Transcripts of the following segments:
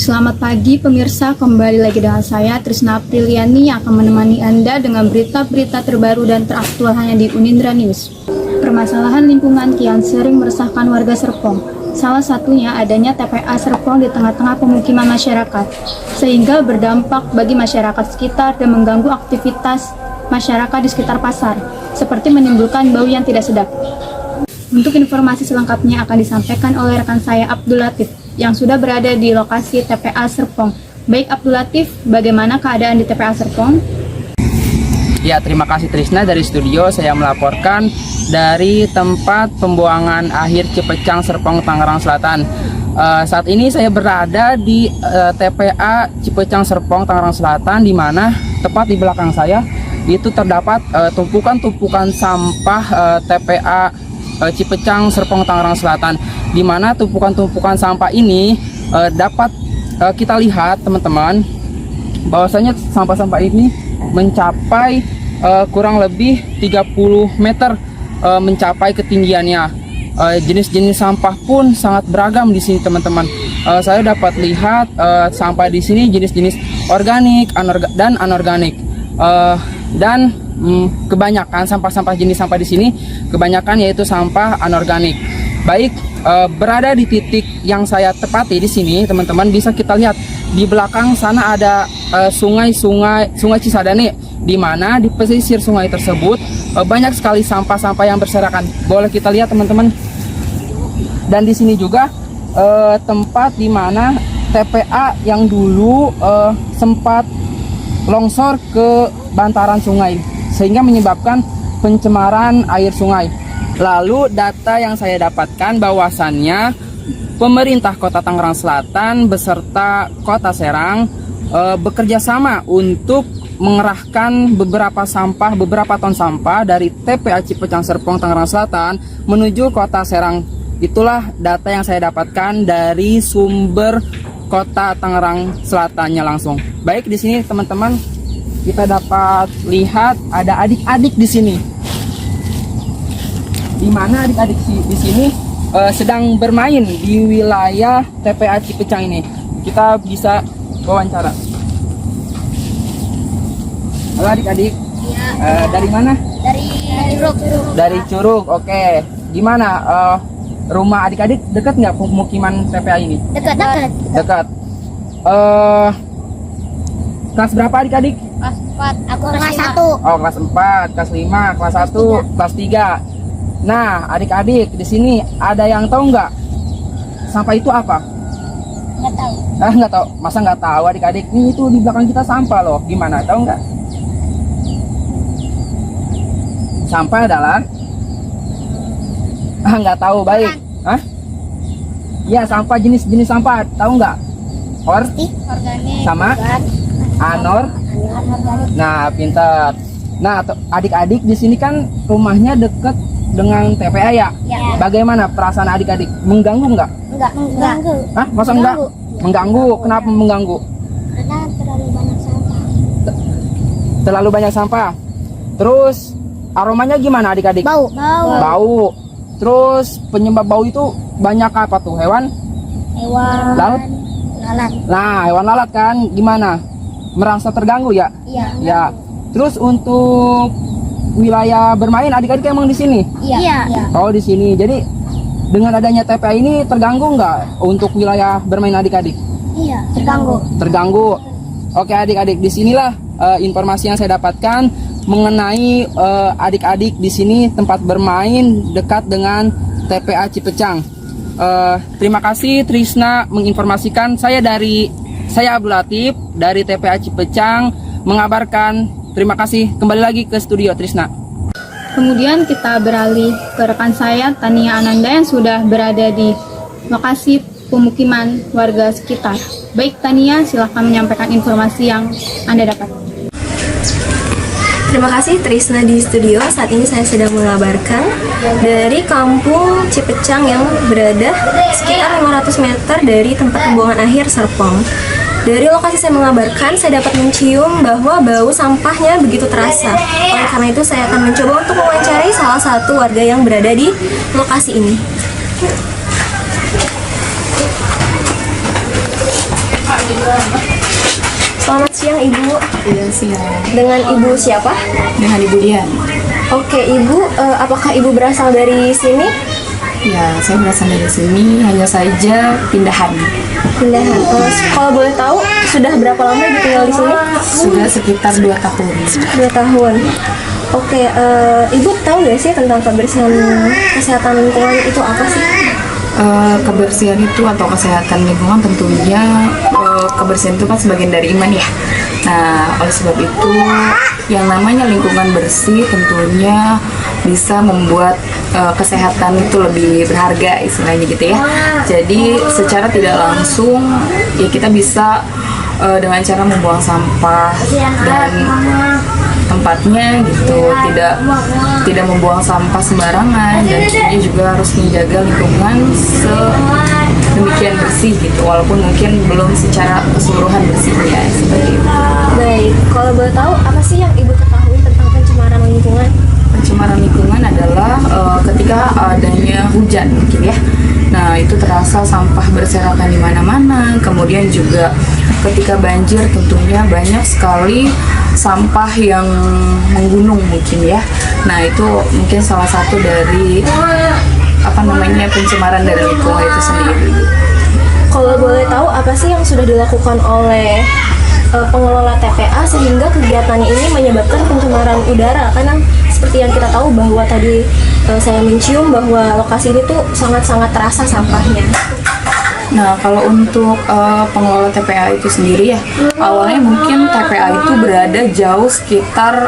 Selamat pagi pemirsa, kembali lagi dengan saya Trisna Apriliani yang akan menemani Anda dengan berita-berita terbaru dan teraktual hanya di Unindra News. Permasalahan lingkungan kian sering meresahkan warga Serpong. Salah satunya adanya TPA Serpong di tengah-tengah pemukiman masyarakat, sehingga berdampak bagi masyarakat sekitar dan mengganggu aktivitas masyarakat di sekitar pasar, seperti menimbulkan bau yang tidak sedap. Untuk informasi selengkapnya akan disampaikan oleh rekan saya Abdul Latif yang sudah berada di lokasi TPA Serpong. Baik Abdul Latif, bagaimana keadaan di TPA Serpong? Ya, terima kasih Trisna. Dari studio saya melaporkan dari tempat pembuangan akhir Cipecang Serpong, Tangerang Selatan. Saat ini saya berada di TPA Cipecang Serpong, Tangerang Selatan, di mana tepat di belakang saya itu terdapat tumpukan-tumpukan sampah TPA Cipecang Serpong, Tangerang Selatan, di mana tumpukan-tumpukan sampah ini dapat kita lihat teman-teman bahwasanya sampah-sampah ini mencapai kurang lebih 30 meter mencapai ketinggiannya. Jenis-jenis sampah pun sangat beragam di sini teman-teman. Saya dapat lihat sampah di sini jenis-jenis organik dan anorganik. Dan kebanyakan sampah-sampah jenis sampah di sini kebanyakan yaitu sampah anorganik. Baik, berada di titik yang saya tepati di sini teman-teman, bisa kita lihat di belakang sana ada sungai Cisadane, di mana di pesisir sungai tersebut banyak sekali sampah-sampah yang berserakan. Boleh kita lihat teman-teman. Dan di sini juga tempat di mana TPA yang dulu sempat longsor ke bantaran sungai, sehingga menyebabkan pencemaran air sungai. Lalu data yang saya dapatkan bahwasannya pemerintah Kota Tangerang Selatan beserta Kota Serang bekerja sama untuk mengerahkan beberapa ton sampah dari TPA Cipecang Serpong, Tangerang Selatan menuju Kota Serang. Itulah data yang saya dapatkan dari sumber Kota Tangerang Selatannya langsung. Baik, di sini teman-teman kita dapat lihat ada adik-adik di sini. Di mana adik-adik di sini sedang bermain di wilayah TPA Cipecang ini. Kita bisa wawancara. Halo adik-adik. Ya. Dari mana? Dari Curug. Dari Curug. Oke. Gimana? Rumah adik-adik dekat nggak pemukiman TPA ini? Dekat. Dekat. Kelas berapa adik-adik? Kelas 4. Aku kelas 1. Oh, kelas 4, kelas 5, kelas 1, kelas 3. Nah, adik-adik di sini ada yang tahu nggak sampah itu apa? Nggak tahu. Nggak tahu. Masa nggak tahu adik-adik? Ini itu di belakang kita sampah loh. Gimana? Tahu nggak? Sampah adalah nggak tahu. Baik. Hah? Ya, sampah jenis sampah. Tahu nggak? Organik. Sama? Anorganik. Nah, pintar. Nah, adik-adik di sini kan rumahnya dekat dengan TPA ya? Ya. Bagaimana perasaan adik-adik? Mengganggu nggak? Enggak. Mengganggu. Hah? Masa enggak? Mengganggu. Kenapa mengganggu? Karena terlalu banyak sampah. Terlalu banyak sampah. Terus aromanya gimana adik-adik? Bau. Bau. Terus penyebab bau itu banyak apa tuh? Hewan laut? Lalat. Nah, hewan lalat kan gimana? Merasa terganggu ya? Iya. Ya. Terus untuk wilayah bermain adik-adik emang di sini? Iya. Oh, di sini. Jadi dengan adanya TPA ini terganggu nggak untuk wilayah bermain adik-adik? Iya. Terganggu. Terganggu. Oke adik-adik, disinilah informasi yang saya dapatkan mengenai adik-adik di sini tempat bermain dekat dengan TPA Cipecang. Terima kasih Trisna menginformasikan. Saya Abdul Latif dari TPA Cipecang mengabarkan. Terima kasih. Kembali lagi ke studio Trisna. Kemudian kita beralih ke rekan saya Tania Ananda yang sudah berada di lokasi pemukiman warga sekitar. Baik Tania, silahkan menyampaikan informasi yang Anda dapat. Terima kasih Trisna di studio. Saat ini saya sedang mengabarkan dari kampung Cipecang yang berada sekitar 500 meter dari tempat pembuangan akhir Serpong. Dari lokasi saya mengabarkan, saya dapat mencium bahwa bau sampahnya begitu terasa. Oleh karena itu saya akan mencoba untuk mewawancarai salah satu warga yang berada di lokasi ini. Selamat siang Ibu. Iya siang. Dengan Ibu siapa? Dengan Ibu Dian. Oke Ibu, apakah Ibu berasal dari sini? Ya, saya berasal dari sini, hanya saja pindahan. Pindahan. Kalau boleh tahu, sudah berapa lama Ibu tinggal di sini? Sudah sekitar 2 tahun. 2 tahun. Oke, Ibu tahu nggak sih tentang kebersihan kesehatan lingkungan itu apa sih? Kebersihan itu atau kesehatan lingkungan tentunya kebersihan itu kan sebagian dari iman ya. Nah, oleh sebab itu yang namanya lingkungan bersih tentunya bisa membuat kesehatan itu lebih berharga istilahnya gitu ya. Jadi secara tidak langsung ya kita bisa dengan cara membuang sampah dan tempatnya gitu, tidak membuang sampah sembarangan, dan tentunya juga harus menjaga lingkungan sedemikian bersih gitu, walaupun mungkin belum secara keseluruhan bersihnya seperti itu. Baik, kalau boleh tahu apa sih yang Ibu ketahui tentang pencemaran lingkungan? Pencemaran lingkungan adalah ketika adanya hujan mungkin ya. Nah, itu terasa sampah berserakan di mana-mana. Kemudian juga ketika banjir tentunya banyak sekali sampah yang menggunung mungkin ya. Nah, itu mungkin salah satu dari pencemaran dari lingkungan itu sendiri. Kalau boleh tahu apa sih yang sudah dilakukan oleh pengelola TPA sehingga kegiatannya ini menyebabkan pencemaran udara? Karena seperti yang kita tahu bahwa tadi saya mencium bahwa lokasi ini tuh sangat-sangat terasa sampahnya. Nah, kalau untuk pengelola TPA itu sendiri ya, awalnya mungkin TPA itu berada jauh sekitar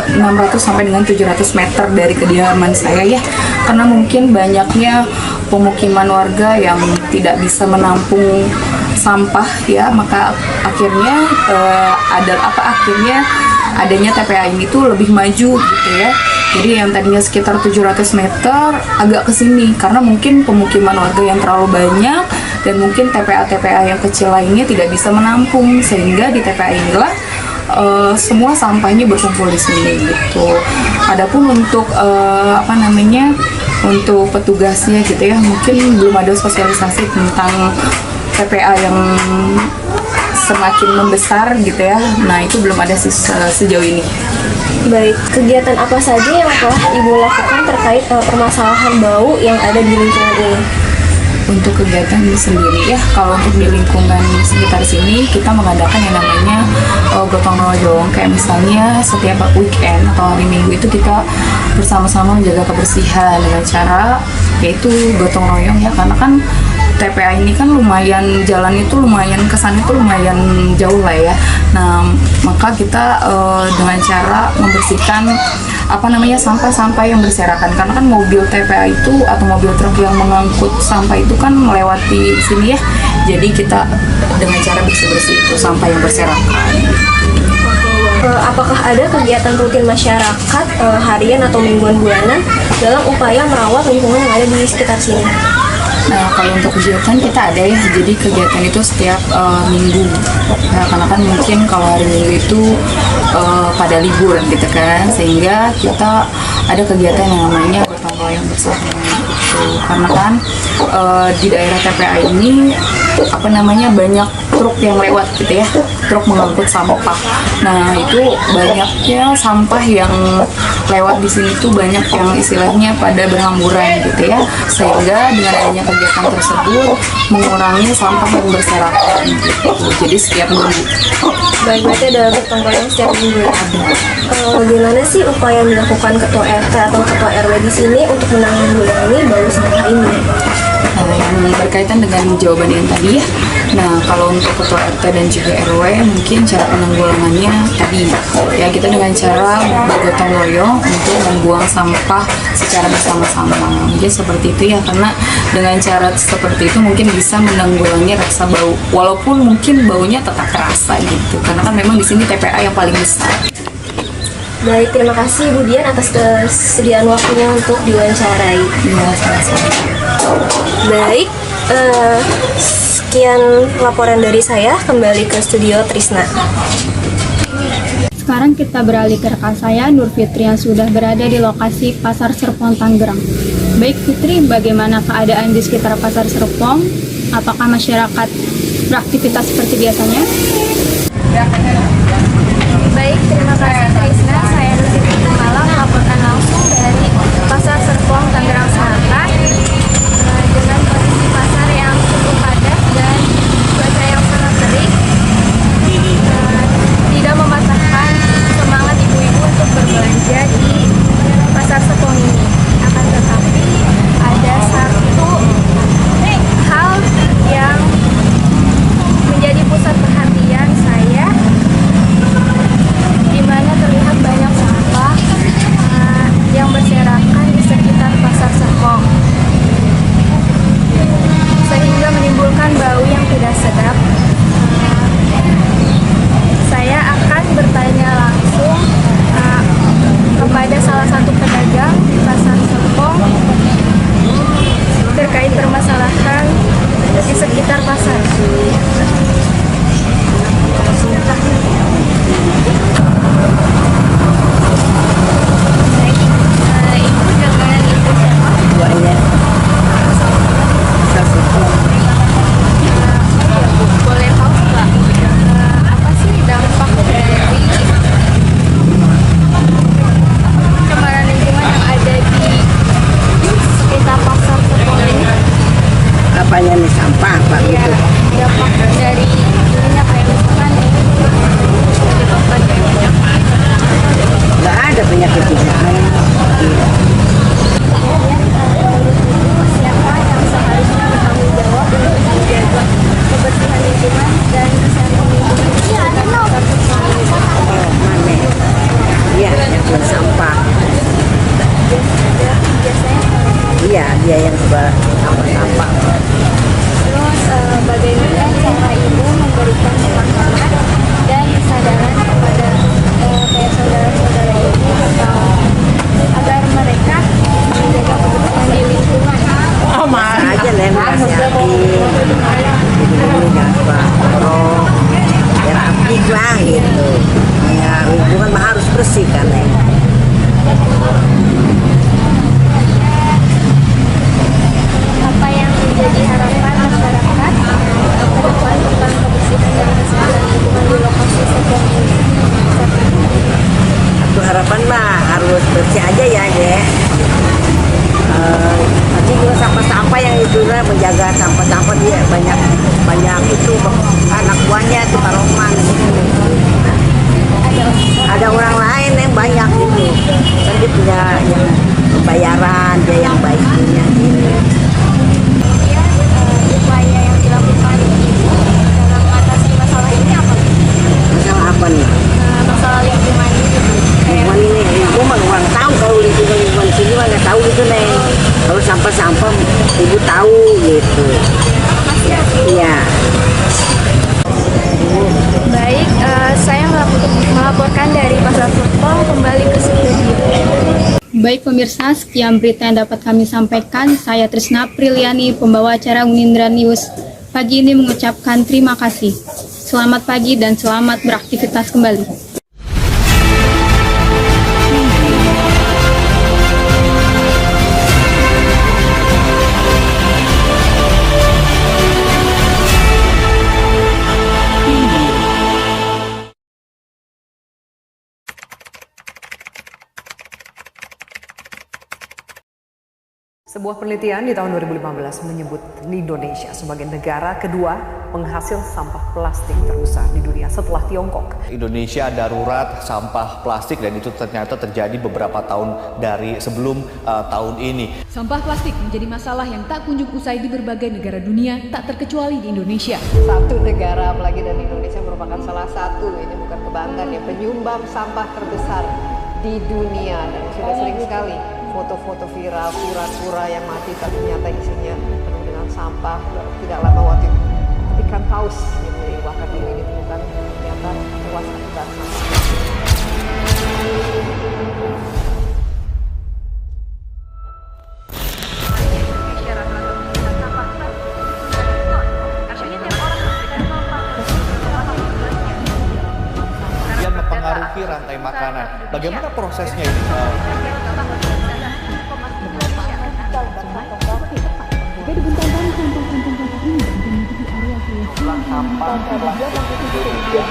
600 sampai dengan 700 meter dari kediaman saya ya. Karena mungkin banyaknya pemukiman warga yang tidak bisa menampung sampah ya, maka akhirnya adanya TPA ini tuh lebih maju gitu ya. Jadi yang tadinya sekitar 700 meter agak ke sini karena mungkin pemukiman warga yang terlalu banyak dan mungkin TPA-TPA yang kecil lainnya tidak bisa menampung, sehingga di TPA inilah semua sampahnya berkumpul di sini gitu. Adapun untuk untuk petugasnya gitu ya, mungkin belum ada sosialisasi tentang TPA yang semakin membesar gitu ya. Nah, itu belum ada sejauh ini. Baik, kegiatan apa saja yang telah Ibu lakukan terkait permasalahan bau yang ada di lingkungan ini? Untuk kegiatan ini sendiri ya, kalau untuk di lingkungan sekitar sini kita mengadakan yang namanya gotong royong. Kayak misalnya setiap weekend atau hari Minggu itu kita bersama-sama menjaga kebersihan dengan cara yaitu gotong royong ya, karena kan TPA ini kan lumayan, jalan itu lumayan, kesannya itu lumayan jauh lah ya. Nah, maka kita dengan cara membersihkan sampah-sampah yang berserakan, karena kan mobil TPA itu atau mobil truk yang mengangkut sampah itu kan melewati sini ya. Jadi kita dengan cara bersih-bersih itu sampah yang berserakan. Apakah ada kegiatan rutin masyarakat harian atau mingguan bulanan dalam upaya merawat lingkungan yang ada di sekitar sini? Nah, kalau untuk kegiatan kita ada ya, jadi kegiatan itu setiap minggu. Nah, karena kan mungkin kalau hari Minggu itu pada libur gitu kan, sehingga kita ada kegiatan yang namanya gotong royong bersama gitu. Karena kan di daerah TPA ini banyak truk yang lewat gitu ya, truk mengangkut sampah. Nah, itu banyaknya sampah yang lewat di sini tuh banyak yang istilahnya pada berhamburan gitu ya, sehingga dengan adanya kegiatan tersebut mengurangi sampah yang berserakan gitu. Jadi setiap minggu. Baik, berarti ada gotong royong setiap minggu. Bagaimana sih upaya yang dilakukan Ketua RT atau Ketua RW di sini untuk menanggulangi bau sampah ini? Yang berkaitan dengan jawaban yang tadi ya. Nah, kalau untuk Ketua RT dan juga RW mungkin cara penanggulangannya tadi ya, kita dengan cara bergotong royong untuk membuang sampah secara bersama-sama. Mungkin seperti itu ya, karena dengan cara seperti itu mungkin bisa menanggulangi rasa bau, walaupun mungkin baunya tetap terasa gitu, karena kan memang di sini TPA yang paling besar. Baik, terima kasih Bu Dian atas kesediaan waktunya untuk diwawancarai. Ya, sama-sama. Baik, sekian laporan dari saya, kembali ke studio Trisna. Sekarang kita beralih ke rekan saya, Nur Fitri, yang sudah berada di lokasi Pasar Serpong, Tangerang. Baik Fitri, bagaimana keadaan di sekitar Pasar Serpong? Apakah masyarakat beraktivitas seperti biasanya. Baik, terima kasih Trisna. Saya Nusiti Malang melaporkan langsung dari Pasar Serpong, Tangerang Selatan dengan kondisi pasar yang cukup padat dan cuaca yang sangat terik. Tidak mematahkan semangat ibu-ibu untuk berbelanja di Pasar Serpong ini. Akan tetapi ada satu hal yang menjadi pusat perhatian saya, di mana terlihat banyak sampah yang berserakan di sekitar Pasar Serpong, sehingga menimbulkan bau yang tidak sedap. Saya akan bertanya langsung kepada salah satu pedagang di Pasar Serpong terkait permasalahan di sekitar pasar. Ibu dengan ibu siapa? Buahnya Boleh tahu nggak apa sih dampak dari pencemaran lingkungan yang ada di sekitar Pasar Serpong ini? apanya nih, sampah apa Ya, gitu? dampak dari ininya kayak misalkan menyebabkan kayak penyakit. Nggak ada penyakit di sana. Iya. Siapa yang seharusnya bertanggung jawab untuk menjaga kebersihan lingkungan dan kesehatan lingkungan di sekitar Pasar Serpong ini? Oh, mana? Iya, yang buang sampah. Biasanya Iya, dia yang buat sampah-sampah. terus bagaimana cara ibu memberikan pemahaman dan kesadaran kepada kayak saudara-saudara ibu atau agar mereka menjaga kebersihan di lingkungan? Bisa aja nih, nasihati. Ini jangan rokok, ya rapih lah gitu. Ya, lingkungan mah harus bersih kan, Neng. Apa yang menjadi harapan masyarakat ke depan tentang kebersihan dan kesehatan lingkungan di lokasi Serpong ini? Aku harapan mah harus bersih aja ya, Dek. Nanti juga sampah-sampah yang itu lah, menjaga sampah-sampah dia banyak itu anak buahnya itu Paroman. Ada orang lain yang banyak gitu. Kan dia punya yang pembayaran, dia yang baik punya gitu. Kemudian upaya yang dilakukan dalam mengatasi masalah ini apa? Masalah apa nih? Masalah lingkungan ini kayak Lingkungan ini, ibu mah kurang tahu kalau lingkungan sini mah nggak tahu gitu, Neng. Kalau sampah-sampah ibu tahu gitu. Iya. baik. Saya melaporkan dari Pasar Serpong kembali ke studio. Baik pemirsa, sekian berita yang dapat kami sampaikan. Saya Trisna Priliani, pembawa acara Unindra News. Pagi ini mengucapkan terima kasih. Selamat pagi dan selamat beraktivitas kembali. Sebuah penelitian di tahun 2015 menyebut Indonesia sebagai negara kedua penghasil sampah plastik terbesar di dunia setelah Tiongkok. Indonesia darurat sampah plastik dan itu ternyata terjadi beberapa tahun dari sebelum tahun ini. Sampah plastik menjadi masalah yang tak kunjung usai di berbagai negara dunia, tak terkecuali di Indonesia. Satu negara, apalagi dan Indonesia merupakan salah satu, ini bukan kebanggaan ya, penyumbang sampah terbesar di dunia. Dan sudah sering sekali foto-foto viral, pura-pura yang mati tapi ternyata isinya penuh dengan sampah. Tidak lama waktu itu ikan paus yang bahkan ini ditemukan ternyata tewas akibat sampah. Kemudian mempengaruhi rantai makanan. Bagaimana prosesnya ini? Ini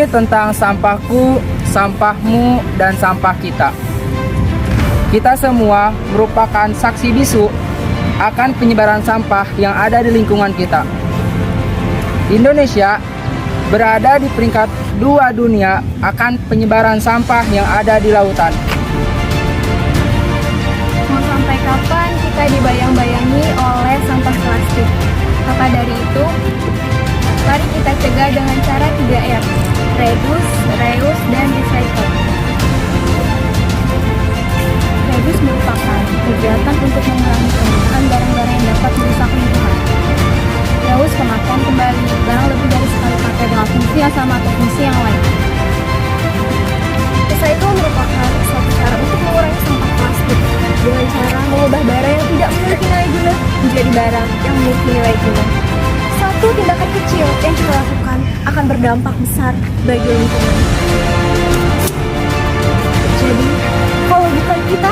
tentang sampahku, sampahmu, dan sampah kita. Kita semua merupakan saksi bisu akan penyebaran sampah yang ada di lingkungan kita. Indonesia berada di peringkat 2 dunia akan penyebaran sampah yang ada di lautan. Mau sampai kapan kita dibayang-bayangi oleh sampah plastik? Maka dari itu, mari kita cegah dengan cara 3R, reduce, reuse, dan recycle. Reduce merupakan kegiatan untuk mengurangi penggunaan barang-barang yang dapat merusak lingkungan. Reuse pemakaian kembali barang lebih dari sekali pakai dengan fungsi yang sama atau fungsi yang lain. Recycle merupakan suatu cara untuk mengurangi sampah plastik dengan cara mengubah barang yang tidak memiliki nilai guna menjadi barang yang memiliki nilai guna. Satu tindakan kecil yang kita lakukan akan berdampak besar bagi lingkungan. Jadi, kalau bukan kita,